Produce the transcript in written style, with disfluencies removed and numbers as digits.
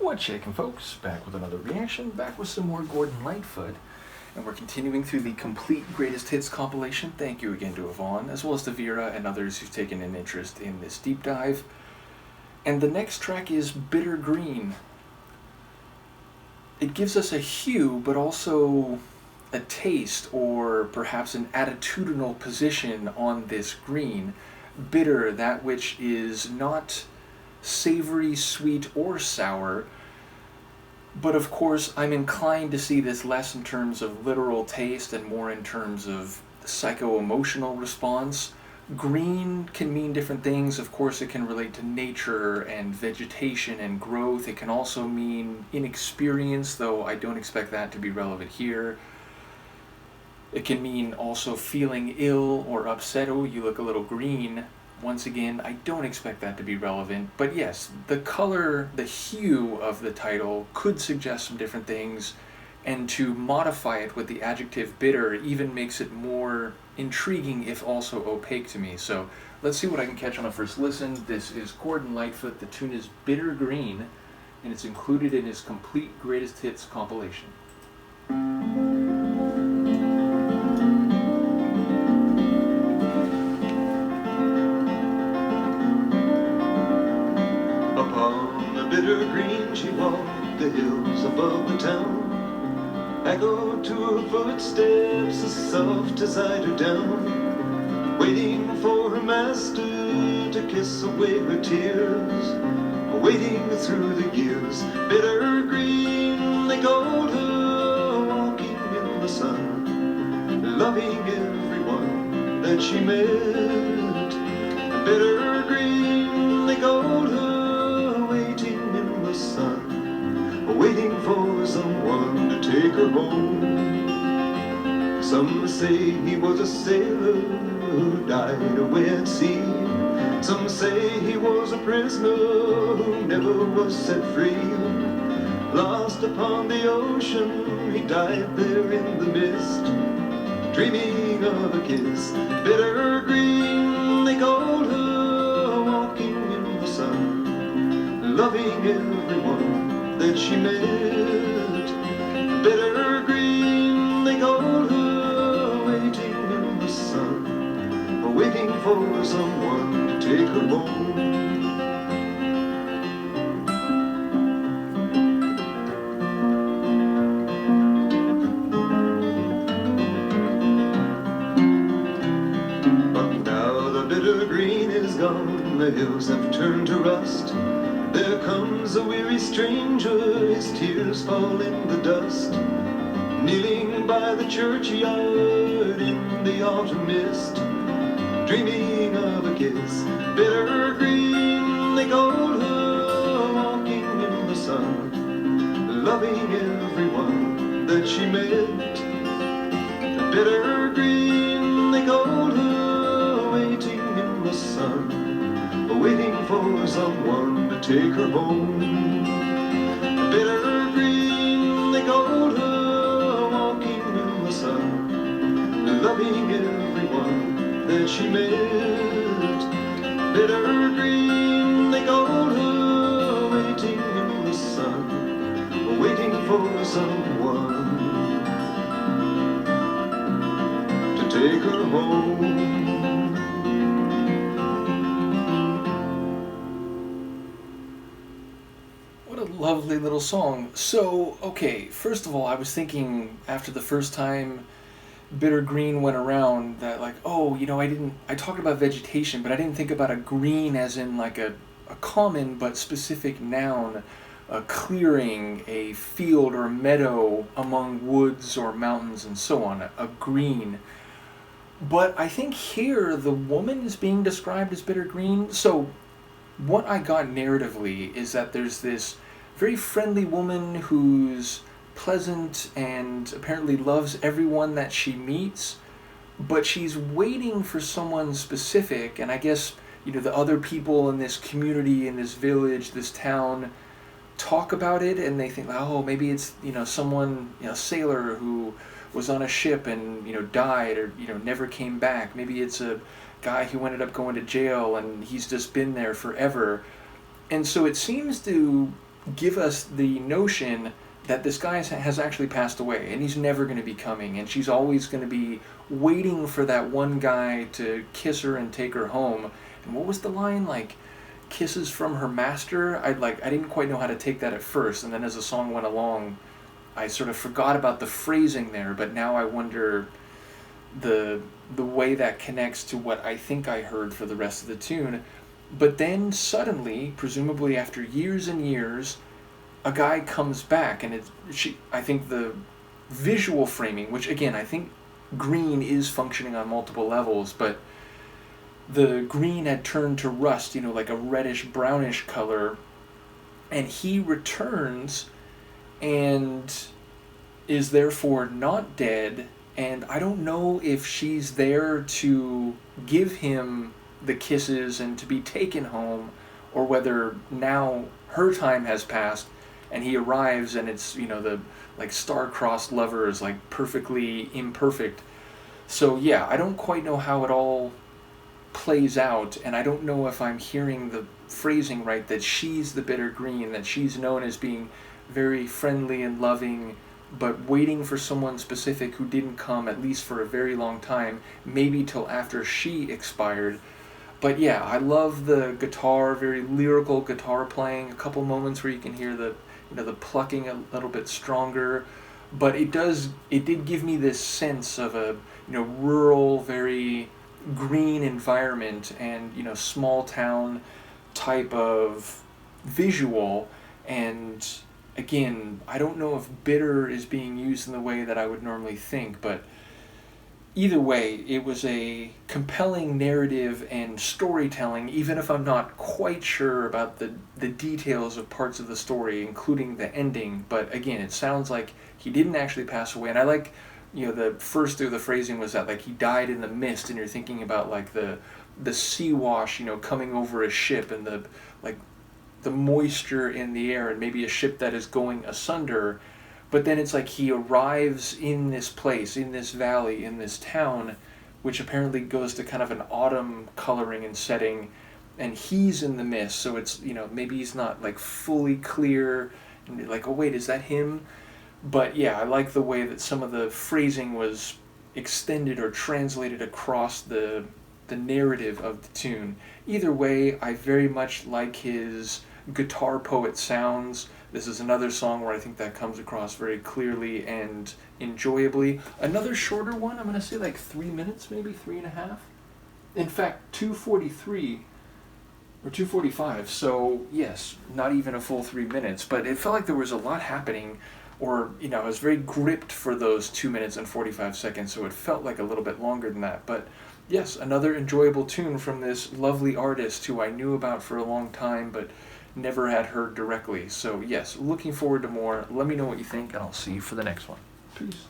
What's shaking, folks? Back with another reaction, back with some more Gordon Lightfoot, and we're continuing through the complete greatest hits compilation. Thank you again to Yvonne, as well as to Vera and others who've taken an interest in this deep dive. And the next track is Bitter Green. It gives us a hue, but also a taste, or perhaps an attitudinal position on this green. Bitter, that which is not savory, sweet, or sour. But of course, I'm inclined to see this less in terms of literal taste and more in terms of psycho-emotional response. Green can mean different things. Of course, it can relate to nature and vegetation and growth. It can also mean inexperience, though I don't expect that to be relevant here. It can mean also feeling ill or upset. Oh, you look a little green. Once again, I don't expect that to be relevant, but yes, the color, the hue of the title could suggest some different things, and to modify it with the adjective bitter even makes it more intriguing, if also opaque to me. So let's see what I can catch on a first listen. This is Gordon Lightfoot. The tune is Bitter Green, and it's included in his complete greatest hits compilation. Bitter green she walked the hills above the town. Echoed to her footsteps as soft as eider down, waiting for her master to kiss away her tears, waiting through the years. Bitter green they called her, walking in the sun, loving everyone that she met. Bitter green they called her, waiting for someone to take her home. Some say he was a sailor who died away at sea. Some say he was a prisoner who never was set free. Lost upon the ocean, he died there in the mist, dreaming of a kiss. Bitter green they called her, walking in the sun, loving everyone that she met. Bitter green they called her, waiting in the sun, waiting for someone to take her home. But now the bitter green is gone, the hills have turned to rust. There comes a weary stranger, his tears fall in the dust, kneeling by the churchyard in the autumn mist, dreaming of a kiss. Bitter green they called her, walking in the sun, loving everyone that she met. Bitter green they called her, waiting in the sun, waiting for someone to take her home. Bitter green they called her, walking in the sun, loving everyone that she met. Bitter green they called her, waiting in the sun, waiting for someone to take her home. Lovely little song. So, okay, first of all, I was thinking after the first time Bitter Green went around that, like, oh, you know, I talked about vegetation, but I didn't think about a green as in like a common but specific noun, a clearing, a field or meadow among woods or mountains and so on, a green. But I think here the woman is being described as bitter green. So what I got narratively is that there's this very friendly woman who's pleasant and apparently loves everyone that she meets, but she's waiting for someone specific, and I guess, you know, the other people in this community, in this village, this town, talk about it, and they think, oh, maybe it's, you know, someone, you know, a sailor who was on a ship and, you know, died or, you know, never came back. Maybe it's a guy who ended up going to jail and he's just been there forever. And so it seems to give us the notion that this guy has actually passed away and he's never going to be coming, and she's always going to be waiting for that one guy to kiss her and take her home. And what was the line? Like, kisses from her master? I didn't quite know how to take that at first, and then as the song went along, I sort of forgot about the phrasing there, but now I wonder the way that connects to what I think I heard for the rest of the tune. But then suddenly, presumably after years and years, a guy comes back, and I think the visual framing, which again I think green is functioning on multiple levels, but the green had turned to rust, like a reddish brownish color, and he returns and is therefore not dead. And I don't know if she's there to give him the kisses and to be taken home, or whether now her time has passed and he arrives and it's, the like star-crossed lovers, like perfectly imperfect. So yeah, I don't quite know how it all plays out, and I don't know if I'm hearing the phrasing right, that she's the bitter green, that she's known as being very friendly and loving, but waiting for someone specific who didn't come, at least for a very long time, maybe till after she expired. But yeah, I love the guitar, very lyrical guitar playing, a couple moments where you can hear the plucking a little bit stronger, but it did give me this sense of a rural, very green environment, and small town type of visual. And again, I don't know if bitter is being used in the way that I would normally think, but either way, it was a compelling narrative and storytelling, even if I'm not quite sure about the details of parts of the story, including the ending. But again, it sounds like he didn't actually pass away. And I like, the first through the phrasing was that like he died in the mist, and you're thinking about like the sea wash, coming over a ship, and the moisture in the air, and maybe a ship that is going asunder. But then it's like he arrives in this place, in this valley, in this town, which apparently goes to kind of an autumn coloring and setting, and he's in the mist, so it's, maybe he's not like fully clear, and you're like, oh wait, is that him? But yeah, I like the way that some of the phrasing was extended or translated across the narrative of the tune. Either way, I very much like his guitar poet sounds. This is another song where I think that comes across very clearly and enjoyably. Another shorter one, I'm going to say like 3 minutes, maybe 3.5. In fact, 2:43 or 2:45. So yes, not even a full 3 minutes, but it felt like there was a lot happening, or I was very gripped for those 2 minutes and 45 seconds, so it felt like a little bit longer than that. But yes, another enjoyable tune from this lovely artist who I knew about for a long time, but never had heard directly. So yes, looking forward to more. Let me know what you think, and I'll see you for the next one. Peace.